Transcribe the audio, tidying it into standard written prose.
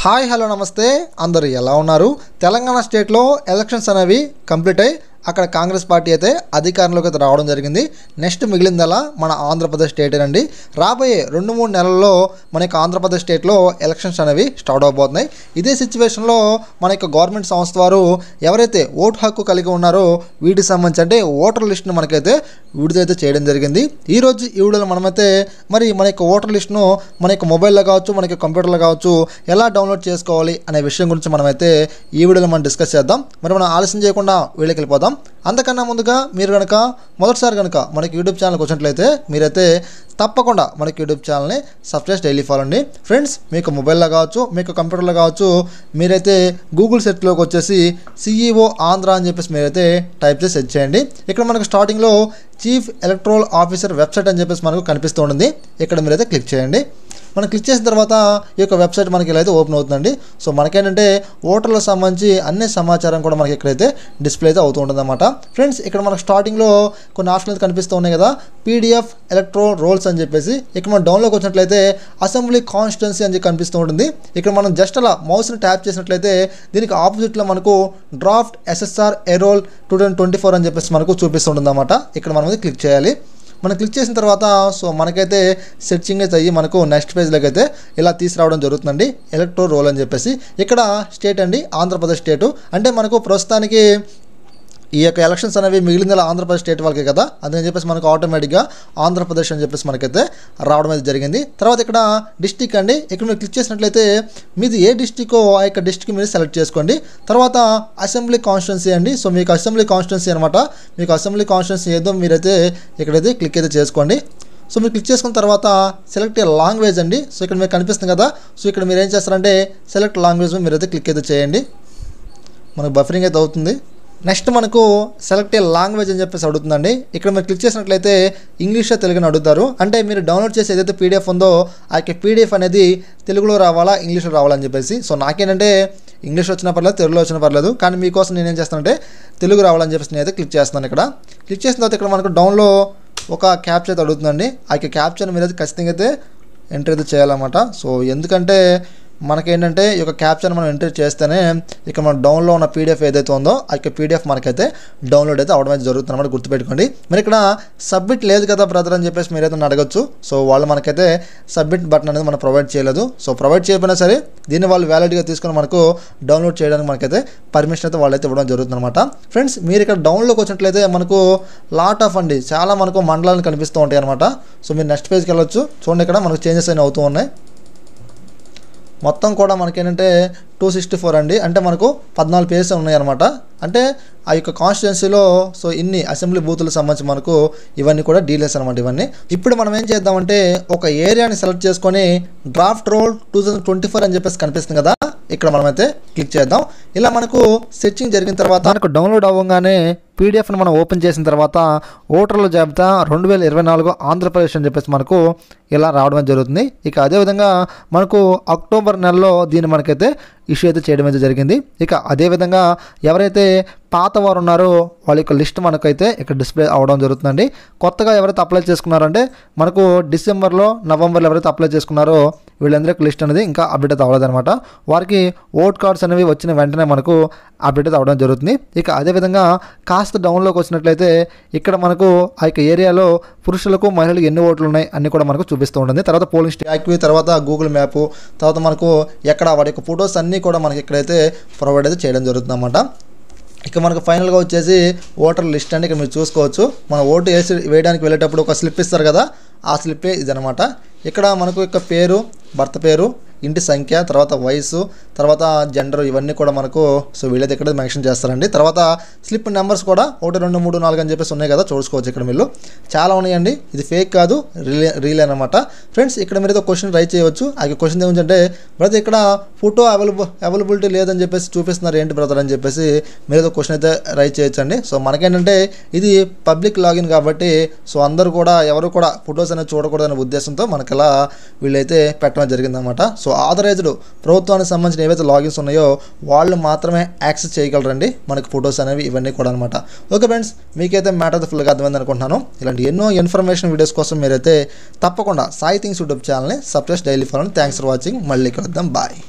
Hi hello నమస్తే అందరూ ఎలా ఉన్నారు? తెలంగాణ స్టేట్లో ఎలక్షన్స్ అనేవి కంప్లీట్ అయ్యి అక్కడ కాంగ్రెస్ పార్టీ అయితే అధికారంలోకి అయితే రావడం జరిగింది. నెక్స్ట్ మిగిలిందలా మన ఆంధ్రప్రదేశ్ స్టేటేనండి. రాబోయే 2-3 నెలల్లో మనకి ఆంధ్రప్రదేశ్ స్టేట్లో ఎలక్షన్స్ అనేవి స్టార్ట్ అవబోతున్నాయి. ఇదే సిచ్యువేషన్లో మన యొక్క గవర్నమెంట్ సంస్థ వారు ఎవరైతే ఓటు హక్కు కలిగి ఉన్నారో వీటికి సంబంధించి అంటే ఓటర్ లిస్ట్ను మనకైతే విడుదలైతే చేయడం జరిగింది. ఈరోజు ఈ వీడియోలో మనమైతే మరి మన యొక్క ఓటర్ లిస్ట్ను మన యొక్క మొబైల్లో కావచ్చు, మన యొక్క కంప్యూటర్లో కావచ్చు ఎలా డౌన్లోడ్ చేసుకోవాలి అనే విషయం గురించి మనమైతే ఈ వీడియోలో మనం డిస్కస్ చేద్దాం. మరి మనం ఆలస్యం చేయకుండా వీడియోకి వెళ్ళిపోదాం. అంతకన్నా ముందుగా మీరు కనుక మొదటిసారి కనుక మనకి యూట్యూబ్ ఛానల్కి వచ్చినట్లయితే మీరైతే తప్పకుండా మనకి యూట్యూబ్ ఛానల్ని సబ్స్క్రైబ్ డైలీ ఫాలో అండి. ఫ్రెండ్స్, మీకు మొబైల్లో కావచ్చు, మీకు కంప్యూటర్లో కావచ్చు, మీరైతే గూగుల్ సెర్చ్లోకి వచ్చేసి CEO ఆంధ్ర అని చెప్పేసి మీరైతే టైప్ చేసి సెర్చ్ చేయండి. ఇక్కడ మనకు స్టార్టింగ్లో చీఫ్ ఎలక్టరల్ ఆఫీసర్ వెబ్సైట్ అని చెప్పేసి మనకు కనిపిస్తూ ఉంటుంది. ఇక్కడ మీరైతే క్లిక్ చేయండి. మనం క్లిక్ చేసిన తర్వాత ఈ యొక్క వెబ్సైట్ మనకి ఇలా అయితే ఓపెన్ అవుతుందండి. సో మనకేంటంటే ఓటర్లకు సంబంధించి అన్ని సమాచారం కూడా మనకి ఇక్కడైతే డిస్ప్లే అయితే అవుతూ ఉంటుంది అన్నమాట. ఫ్రెండ్స్, ఇక్కడ మనకు స్టార్టింగ్లో కొన్ని ఆప్షన్లు అయితే కనిపిస్తూ ఉన్నాయి కదా, PDF ఎలక్టరల్ రోల్స్ అని చెప్పేసి. ఇక్కడ మనం డౌన్లోకి వచ్చినట్లయితే అసెంబ్లీ కాన్స్టిట్యున్సీ అని చెప్పి కనిపిస్తూ ఉంటుంది. ఇక్కడ మనం జస్ట్ అలా మౌస్ని ట్యాప్ చేసినట్లయితే దీనికి ఆపోజిట్లో మనకు డ్రాఫ్ట్ SSR ఎరోల్ 2024 అని చెప్పేసి మనకు చూపిస్తుంటుంది అన్నమాట. ఇక్కడ మనం క్లిక్ చేయాలి. మనం క్లిక్ చేసిన తర్వాత సో మనకైతే సెర్చింగ్ అయితే అయ్యి మనకు నెక్స్ట్ పేజ్లోకి అయితే ఇలా తీసుకురావడం జరుగుతుందండి. ఎలక్టోరల్ రోల్ అని చెప్పేసి ఇక్కడ స్టేట్ అండి, ఆంధ్రప్రదేశ్ స్టేటు. అంటే మనకు ప్రస్తుతానికి ఈ యొక్క ఎలక్షన్స్ అనేవి మిగిలిన ఆంధ్రప్రదేశ్ స్టేట్ వాళ్ళకే కదా, అందుకని చెప్పేసి మనకు ఆటోమేటిక్గా ఆంధ్రప్రదేశ్ అని చెప్పేసి మనకైతే రావడం అయితే జరిగింది. తర్వాత ఇక్కడ డిస్టిక్ అండి, ఇక్కడ మీరు క్లిక్ చేసినట్లయితే మీది ఏ డిస్టిక్ ఆ యొక్క డిస్టిక్ మీరు సెలెక్ట్ చేసుకోండి. తర్వాత అసెంబ్లీ కాన్స్టిట్యున్సీ అండి. సో మీకు అసెంబ్లీ కాన్స్టిట్యున్సీ అనమాట. మీకు అసెంబ్లీ కాన్స్టిట్యున్సీ ఏదో మీరైతే ఇక్కడైతే క్లిక్ అయితే చేసుకోండి. సో మీరు క్లిక్ చేసుకున్న తర్వాత సెలెక్ట్ ఏ లాంగ్వేజ్ అండి. సో ఇక్కడ మీకు కనిపిస్తుంది కదా, సో ఇక్కడ మీరు ఏం చేస్తారంటే సెలెక్ట్ లాంగ్వేజ్ మీరైతే క్లిక్ అయితే చేయండి. మనకు బఫరింగ్ అయితే అవుతుంది. నెక్స్ట్ మనకు సెలెక్ట్ ఏ లాంగ్వేజ్ అని చెప్పేసి అడుగుతుందండి. ఇక్కడ మీరు క్లిక్ చేసినట్లయితే ఇంగ్లీష్ తెలుగుని అడుగుతారు. అంటే మీరు డౌన్లోడ్ చేసి ఏదైతే PDF ఉందో ఆ యొక్క PDF అనేది తెలుగులో రావాలా, ఇంగ్లీష్లో రావాలని చెప్పేసి. సో నాకేంటంటే ఇంగ్లీష్ వచ్చినా పర్లేదు, తెలుగులో వచ్చినా పర్లేదు, కానీ మీకోసం నేనేం చేస్తానంటే తెలుగు రావాలని చెప్పేసి నేనైతే క్లిక్ చేస్తున్నాను. ఇక్కడ క్లిక్ చేసిన తర్వాత ఇక్కడ మనకు డౌన్లో ఒక క్యాప్చర్ అయితే అడుగుతుందండి. ఆ యొక్క క్యాప్చర్ని మీరైతే ఖచ్చితంగా అయితే ఎంటర్ అయితే చేయాలన్నమాట. సో ఎందుకంటే మనకేంటంటే ఈ యొక్క క్యాప్చర్ మనం ఎంటర్ చేస్తేనే ఇక్కడ మన డౌన్లో ఉన్న PDF ఏదైతే ఉందో ఆ యొక్క PDF మనకైతే డౌన్లోడ్ అయితే అవడం అయితే జరుగుతుంది అన్నమాట. గుర్తుపెట్టుకోండి. మరి ఇక్కడ సబ్మిట్ లేదు కదా బ్రదర్ అని చెప్పేసి మీరైతే అడగచ్చు. సో వాళ్ళు మనకైతే సబ్మిట్ బటన్ అనేది మనం ప్రొవైడ్ చేయలేదు. సో ప్రొవైడ్ చేయకపోయినా సరే దీన్ని వాళ్ళు వ్యాలిడ్గా తీసుకొని మనకు డౌన్లోడ్ చేయడానికి మనకైతే పర్మిషన్ అయితే వాళ్ళైతే ఇవ్వడం జరుగుతుంది అనమాట. ఫ్రెండ్స్, మీరు ఇక్కడ డౌన్లోకి వచ్చినట్లయితే మనకు లాట్ ఆఫ్ అండి చాలా మనకు మండలాలు కనిపిస్తూ ఉంటాయి అనమాట. సో మీరు నెక్స్ట్ పేజ్కి వెళ్ళొచ్చు. చూడండి, ఇక్కడ మనకు చేంజెస్ అయినా అవుతూ ఉన్నాయి. మొత్తం కూడా మనకేంటంటే 264 అండి. అంటే మనకు 14 పేజెస్ ఉన్నాయన్నమాట. అంటే ఆ యొక్క కాన్స్టిట్యున్సీలో సో ఇన్ని అసెంబ్లీ బూతులకు సంబంధించి మనకు ఇవన్నీ కూడా డీటెయిల్స్ అనమాట. ఇవన్నీ ఇప్పుడు మనం ఏం చేద్దామంటే ఒక ఏరియాని సెలెక్ట్ చేసుకొని డ్రాఫ్ట్ రోల్ 2024 అని చెప్పేసి కనిపిస్తుంది కదా, ఇక్కడ మనమైతే క్లిక్ చేద్దాం. ఇలా మనకు సెర్చింగ్ జరిగిన తర్వాత మనకు డౌన్లోడ్ అవ్వగానే PDFని మనం ఓపెన్ చేసిన తర్వాత ఓటర్ల జాబితా 2024 ఆంధ్రప్రదేశ్ అని చెప్పేసి మనకు ఇలా రావడం జరుగుతుంది. ఇక అదేవిధంగా మనకు అక్టోబర్ నెలలో దీన్ని మనకైతే ఇష్యూ అయితే చేయడం అయితే జరిగింది. ఇక అదేవిధంగా ఎవరైతే పాత వారు ఉన్నారో వాళ్ళ యొక్క లిస్ట్ మనకైతే ఇక్కడ డిస్ప్లే అవ్వడం జరుగుతుందండి. కొత్తగా ఎవరైతే అప్లై చేసుకున్నారంటే మనకు డిసెంబర్లో, నవంబర్లో ఎవరైతే అప్లై చేసుకున్నారో వీళ్ళందరికీ లిస్ట్ అనేది ఇంకా అప్డేట్ అయితే అవ్వలేదన్నమాట. వారికి ఓట్ కార్డ్స్ అనేవి వచ్చిన వెంటనే మనకు అప్డేట్ అయితే అవ్వడం జరుగుతుంది. ఇక అదేవిధంగా కాస్త డౌన్లోకి వచ్చినట్లయితే ఇక్కడ మనకు ఆ యొక్క ఏరియాలో పురుషులకు మహిళలకు ఎన్ని ఓట్లు ఉన్నాయి అన్నీ కూడా మనకు చూపిస్తూ ఉంటుంది. తర్వాత పోలింగ్ స్టాక్, తర్వాత గూగుల్ మ్యాప్, తర్వాత మనకు ఎక్కడ వాడి యొక్క ఫొటోస్ అన్నీ కూడా మనకి ఇక్కడైతే ప్రొవైడ్ అయితే చేయడం జరుగుతుంది అన్నమాట. ఇక మనకు ఫైనల్గా వచ్చేసి ఓటర్ లిస్ట్ అండి. ఇక్కడ మీరు చూసుకోవచ్చు. మన ఓటు వేయడానికి వెళ్ళేటప్పుడు ఒక స్లిప్ ఇస్తారు కదా, ఆ స్లిప్పే ఇదనమాట. ఇక్కడ మనకు యొక్క పేరు, భర్త పేరు, ఇంటి సంఖ్య, తర్వాత వయసు, తర్వాత జెండర్, ఇవన్నీ కూడా మనకు సో వీళ్ళైతే ఇక్కడ మెన్షన్ చేస్తారండి. తర్వాత స్లిప్ నెంబర్స్ కూడా 1 2 3 4 అని చెప్పేసి ఉన్నాయి కదా, చూసుకోవచ్చు. ఇక్కడ మీరు చాలా ఉన్నాయండి. ఇది ఫేక్ కాదు, రీల్ అనమాట. ఫ్రెండ్స్, ఇక్కడ మీరు క్వశ్చన్ రైట్ చేయవచ్చు. ఆ క్వశ్చన్ ఏమిటంటే బ్రదర్ ఇక్కడ ఫోటో అవైలబిలిటీ లేదని చెప్పేసి చూపిస్తున్నారు ఏంటి బ్రదర్ అని చెప్పేసి మీరు క్వశ్చన్ అయితే రైట్ చేయొచ్చండి. సో మనకేంటంటే ఇది పబ్లిక్ లాగిన్ కాబట్టి సో అందరూ కూడా ఎవరు కూడా ఫొటోస్ అనేది చూడకూడదు అనే ఉద్దేశంతో మనకి ఇలా వీళ్ళైతే పెట్టడం జరిగిందన్నమాట. సో ఆథరైజ్డ్ ప్రభుత్వానికి సంబంధించిన ఏవైతే లాగిన్స్ ఉన్నాయో వాళ్ళు మాత్రమే యాక్సెస్ చేయగలరండి మనకి ఫొటోస్ అనేవి, ఇవన్నీ కూడా అనమాట. ఓకే ఫ్రెండ్స్, మీకైతే మ్యాటర్ ఫుల్గా అర్థమైంది అనుకుంటున్నాను. ఇలాంటి ఎన్నో ఇన్ఫర్మేషన్ వీడియోస్ కోసం మీరైతే తప్పకుండా సాయి థింగ్స్ యూట్యూబ్ ఛానల్ని subscribe daily follow. Thanks for watching. మళ్ళీ కలుద్దాం. బాయ్.